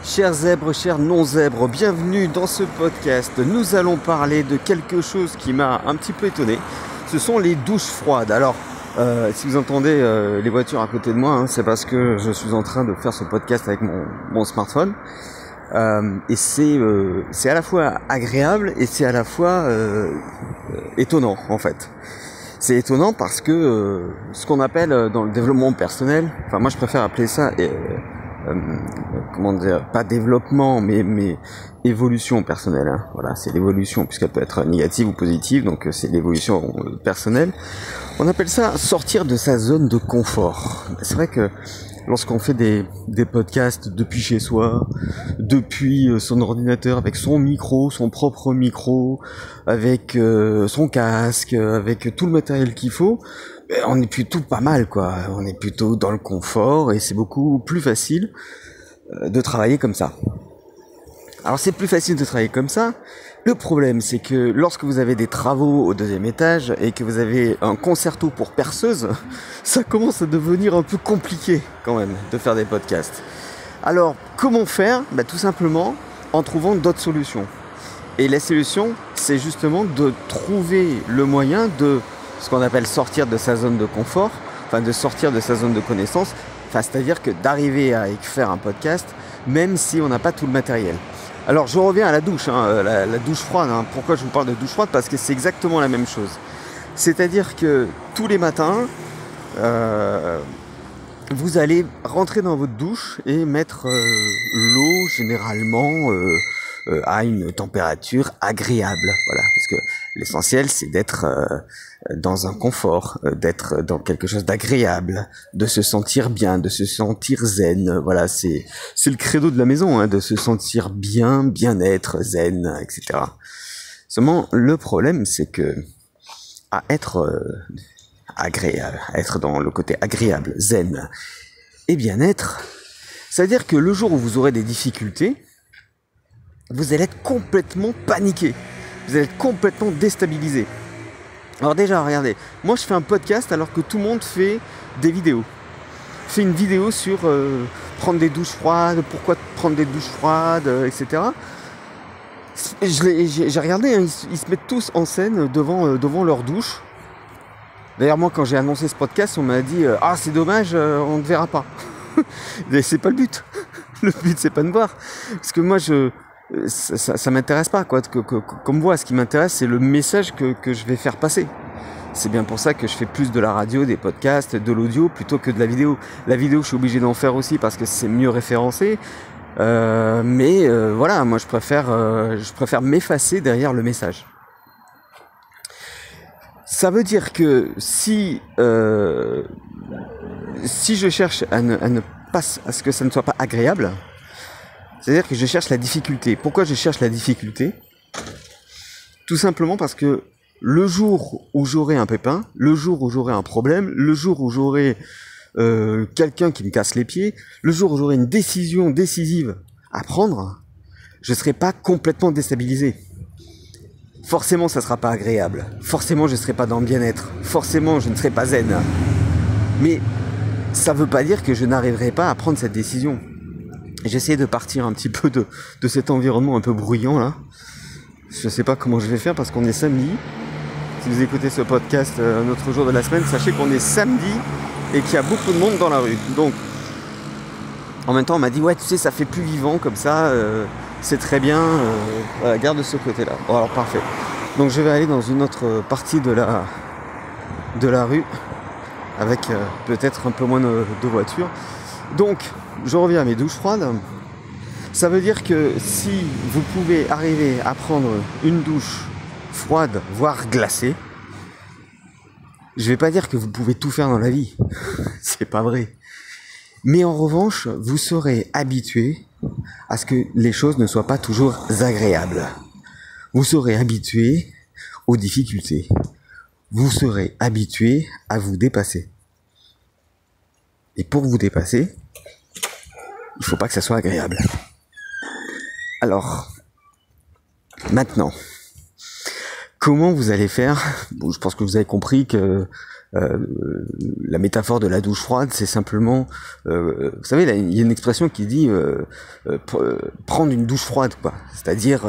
Chers zèbres, chers non-zèbres, bienvenue dans ce podcast. Nous allons parler de quelque chose qui m'a un petit peu étonné. Ce sont les douches froides. Alors, si vous entendez les voitures à côté de moi, c'est parce que je suis en train de faire ce podcast avec mon smartphone. Et c'est à la fois agréable et c'est à la fois étonnant en fait. C'est étonnant parce que ce qu'on appelle dans le développement personnel, enfin moi je préfère appeler ça comment dire, pas développement mais évolution personnelle, Voilà, c'est l'évolution puisqu'elle peut être négative ou positive, donc c'est l'évolution personnelle. On appelle ça sortir de sa zone de confort. C'est vrai que lorsqu'on fait des podcasts depuis chez soi, depuis son ordinateur, avec son micro, son propre micro, avec son casque, avec tout le matériel qu'il faut, on est plutôt pas mal, quoi. On est plutôt dans le confort et c'est beaucoup plus facile de travailler comme ça. Alors c'est plus facile de travailler comme ça. Le problème, c'est que lorsque vous avez des travaux au deuxième étage et que vous avez un concerto pour perceuse, ça commence à devenir un peu compliqué quand même de faire des podcasts. Alors comment faire ? Tout simplement en trouvant d'autres solutions. Et la solution, c'est justement de trouver le moyen de ce qu'on appelle sortir de sa zone de confort, enfin de sortir de sa zone de connaissance, c'est-à-dire que d'arriver à faire un podcast même si on n'a pas tout le matériel. Alors je reviens à la douche, la douche froide. Pourquoi je vous parle de douche froide ? Parce que c'est exactement la même chose. C'est-à-dire que tous les matins, vous allez rentrer dans votre douche et mettre l'eau généralement à une température agréable. Voilà, parce que l'essentiel c'est d'être dans un confort, d'être dans quelque chose d'agréable, de se sentir bien, de se sentir zen. Voilà, c'est le credo de la maison, de se sentir bien, bien-être, zen, etc. Seulement le problème c'est que à être agréable, à être dans le côté agréable, zen et bien-être, c'est-à-dire que le jour où vous aurez des difficultés, vous allez être complètement paniqué, vous allez être complètement déstabilisé. Alors déjà, regardez, moi je fais un podcast alors que tout le monde fait des vidéos. Je fais une vidéo sur prendre des douches froides, pourquoi prendre des douches froides, etc. J'ai regardé, ils se mettent tous en scène devant leur douche. D'ailleurs moi quand j'ai annoncé ce podcast, on m'a dit « Ah c'est dommage, on ne te verra pas ». Mais c'est pas le but. Le but c'est pas de voir. Parce que moi ça m'intéresse pas, quoi. Comme moi, ce qui m'intéresse, c'est le message que je vais faire passer. C'est bien pour ça que je fais plus de la radio, des podcasts, de l'audio plutôt que de la vidéo. La vidéo, je suis obligé d'en faire aussi parce que c'est mieux référencé. Mais voilà, moi je préfère m'effacer derrière le message. Ça veut dire que si je cherche à ce que ça ne soit pas agréable, c'est-à-dire que je cherche la difficulté. Pourquoi je cherche la difficulté ? Tout simplement parce que le jour où j'aurai un pépin, le jour où j'aurai un problème, le jour où j'aurai quelqu'un qui me casse les pieds, le jour où j'aurai une décision décisive à prendre, je ne serai pas complètement déstabilisé. Forcément, ça ne sera pas agréable. Forcément, je ne serai pas dans le bien-être. Forcément, je ne serai pas zen. Mais ça ne veut pas dire que je n'arriverai pas à prendre cette décision. J'essaie de partir un petit peu de cet environnement un peu bruyant là. Je sais pas comment je vais faire parce qu'on est samedi. Si vous écoutez ce podcast un autre jour de la semaine, sachez qu'on est samedi et qu'il y a beaucoup de monde dans la rue. Donc, en même temps, on m'a dit ouais, tu sais, ça fait plus vivant comme ça. C'est très bien. Voilà, garde ce côté-là. Bon, alors parfait. Donc, je vais aller dans une autre partie de la rue avec peut-être un peu moins de voitures. Donc, je reviens à mes douches froides. Ça veut dire que si vous pouvez arriver à prendre une douche froide, voire glacée, je vais pas dire que vous pouvez tout faire dans la vie. C'est pas vrai. Mais en revanche, vous serez habitué à ce que les choses ne soient pas toujours agréables. Vous serez habitué aux difficultés. Vous serez habitué à vous dépasser. Et pour vous dépasser, il faut pas que ça soit agréable. Alors, maintenant, comment vous allez faire ? Bon, je pense que vous avez compris que la métaphore de la douche froide, c'est simplement, vous savez, il y a une expression qui dit prendre une douche froide, quoi. C'est-à-dire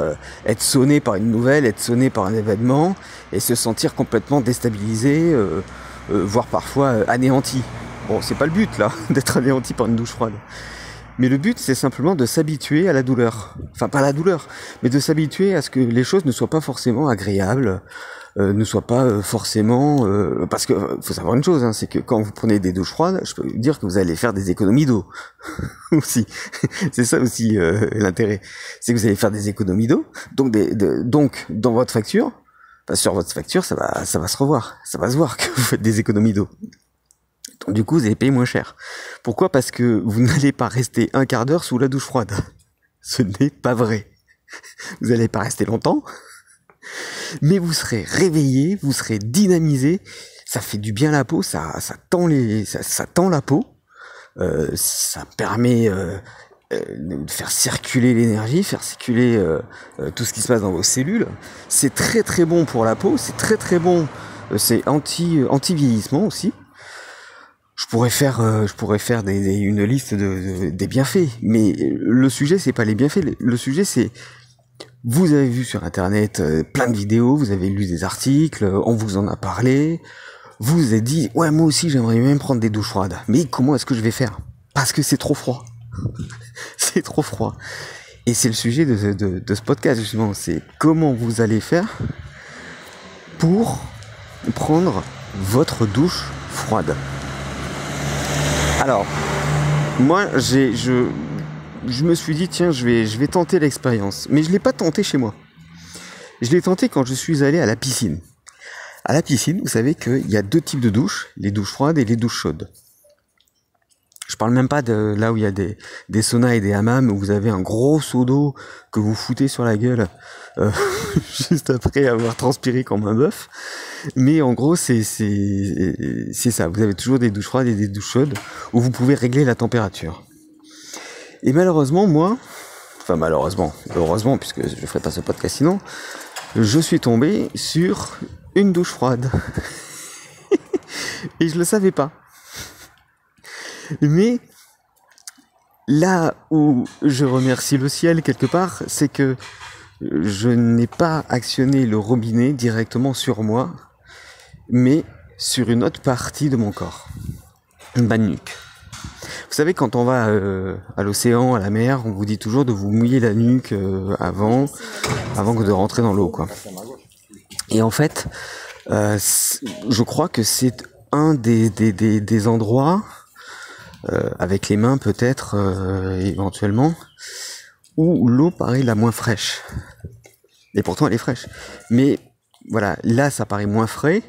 être sonné par une nouvelle, être sonné par un événement, et se sentir complètement déstabilisé, voire parfois anéanti. Bon, c'est pas le but là, d'être anéanti par une douche froide. Mais le but, c'est simplement de s'habituer à la douleur. Enfin, pas à la douleur, mais de s'habituer à ce que les choses ne soient pas forcément agréables, ne soient pas forcément... parce que faut savoir une chose, hein, c'est que quand vous prenez des douches froides, je peux vous dire que vous allez faire des économies d'eau. aussi. C'est ça aussi l'intérêt. C'est que vous allez faire des économies d'eau. Donc, donc dans votre facture, sur votre facture, ça va se revoir. Ça va se voir que vous faites des économies d'eau. Donc du coup, vous allez payer moins cher. Pourquoi ? Parce que vous n'allez pas rester un quart d'heure sous la douche froide. Ce n'est pas vrai. Vous n'allez pas rester longtemps, mais vous serez réveillé, vous serez dynamisé. Ça fait du bien à la peau, ça tend la peau. Ça permet de faire circuler l'énergie, faire circuler tout ce qui se passe dans vos cellules. C'est très très bon pour la peau, c'est très très bon. C'est anti-vieillissement aussi. Je pourrais faire une liste des bienfaits, mais le sujet c'est pas les bienfaits. Le sujet c'est, vous avez vu sur internet plein de vidéos, vous avez lu des articles, on vous en a parlé, vous vous êtes dit ouais moi aussi j'aimerais même prendre des douches froides, mais comment est-ce que je vais faire ? Parce que c'est trop froid. C'est trop froid. Et c'est le sujet de ce podcast justement, c'est comment vous allez faire pour prendre votre douche froide. Alors, moi, je me suis dit, tiens, je vais tenter l'expérience. Mais je l'ai pas tenté chez moi. Je l'ai tenté quand je suis allé à la piscine. À la piscine, vous savez qu'il y a deux types de douches, les douches froides et les douches chaudes. Je parle même pas de là où il y a des saunas et des hammams, où vous avez un gros seau d'eau que vous foutez sur la gueule juste après avoir transpiré comme un bœuf. Mais en gros, c'est ça. Vous avez toujours des douches froides et des douches chaudes où vous pouvez régler la température. Et malheureusement, heureusement, puisque je ferai pas ce podcast sinon, je suis tombé sur une douche froide. Et je le savais pas. Mais là où je remercie le ciel quelque part, c'est que je n'ai pas actionné le robinet directement sur moi, mais sur une autre partie de mon corps, une bas de nuque. Vous savez, quand on va à l'océan, à la mer, on vous dit toujours de vous mouiller la nuque avant que de rentrer dans l'eau, quoi. Et en fait, je crois que c'est un des endroits, avec les mains peut-être éventuellement, où l'eau paraît la moins fraîche. Et pourtant elle est fraîche. Mais voilà, là ça paraît moins frais.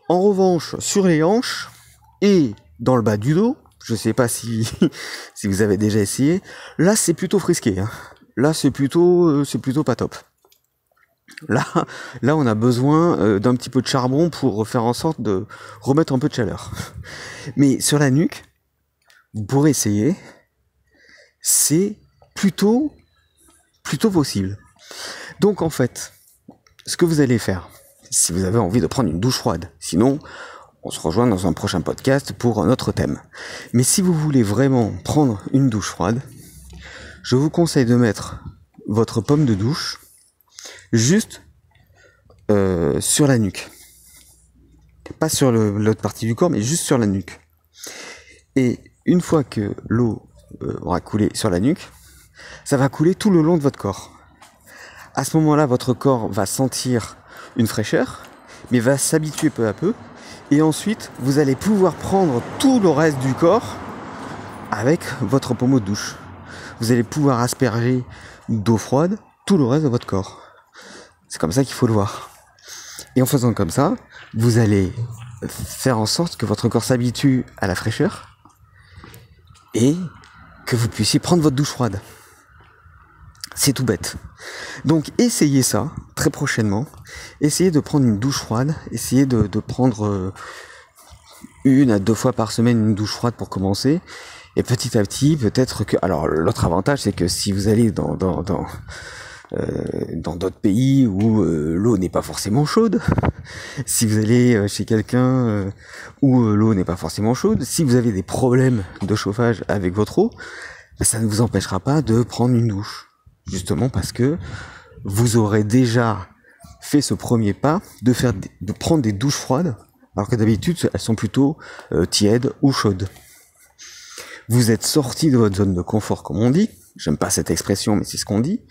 En revanche, sur les hanches et dans le bas du dos, je sais pas si vous avez déjà essayé, là c'est plutôt frisqué, hein. Là c'est plutôt pas top. Là on a besoin d'un petit peu de charbon pour faire en sorte de remettre un peu de chaleur. Mais sur la nuque, vous pourrez essayer, c'est plutôt possible. Donc en fait, ce que vous allez faire, si vous avez envie de prendre une douche froide, sinon on se rejoint dans un prochain podcast pour un autre thème. Mais si vous voulez vraiment prendre une douche froide, je vous conseille de mettre votre paume de douche juste sur la nuque. Pas sur l'autre partie du corps, mais juste sur la nuque. Et une fois que l'eau aura coulé sur la nuque, ça va couler tout le long de votre corps. À ce moment-là, votre corps va sentir une fraîcheur, mais va s'habituer peu à peu. Et ensuite, vous allez pouvoir prendre tout le reste du corps avec votre pommeau de douche. Vous allez pouvoir asperger d'eau froide tout le reste de votre corps. C'est comme ça qu'il faut le voir. Et en faisant comme ça, vous allez faire en sorte que votre corps s'habitue à la fraîcheur et que vous puissiez prendre votre douche froide. C'est tout bête. Donc essayez ça très prochainement. Essayez de prendre une douche froide. Essayez de prendre 1 à 2 fois par semaine une douche froide pour commencer. Et petit à petit, peut-être que... Alors l'autre avantage, c'est que si vous allez dans dans d'autres pays où l'eau n'est pas forcément chaude, si vous allez chez quelqu'un où l'eau n'est pas forcément chaude, si vous avez des problèmes de chauffage avec votre eau, ça ne vous empêchera pas de prendre une douche. Justement parce que vous aurez déjà fait ce premier pas de prendre des douches froides, alors que d'habitude elles sont plutôt tièdes ou chaudes. Vous êtes sorti de votre zone de confort, comme on dit. J'aime pas cette expression, mais c'est ce qu'on dit.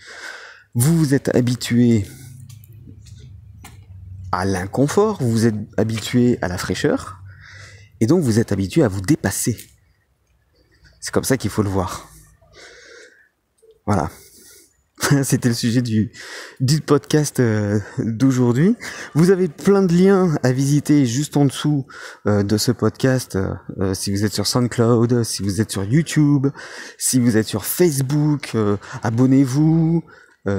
Vous vous êtes habitué à l'inconfort, vous vous êtes habitué à la fraîcheur, et donc vous êtes habitué à vous dépasser. C'est comme ça qu'il faut le voir. Voilà. C'était le sujet du podcast d'aujourd'hui. Vous avez plein de liens à visiter juste en dessous de ce podcast. Si vous êtes sur SoundCloud, si vous êtes sur YouTube, si vous êtes sur Facebook, abonnez-vous.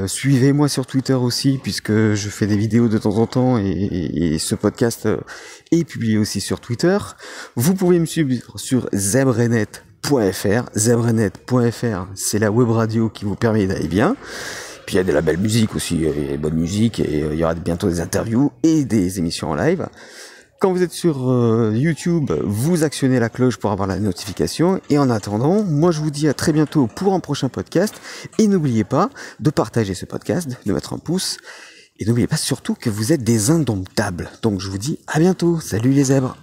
Suivez-moi sur Twitter aussi, puisque je fais des vidéos de temps en temps et ce podcast est publié aussi sur Twitter. Vous pouvez me suivre sur zebrenet.fr. Zebrenet.fr, c'est la web radio qui vous permet d'aller bien. Puis il y a de la belle musique aussi, il y a de bonne musique, et il y aura bientôt des interviews et des émissions en live. Quand vous êtes sur YouTube, vous actionnez la cloche pour avoir la notification. Et en attendant, moi je vous dis à très bientôt pour un prochain podcast. Et n'oubliez pas de partager ce podcast, de mettre un pouce. Et n'oubliez pas surtout que vous êtes des indomptables. Donc je vous dis à bientôt. Salut les zèbres.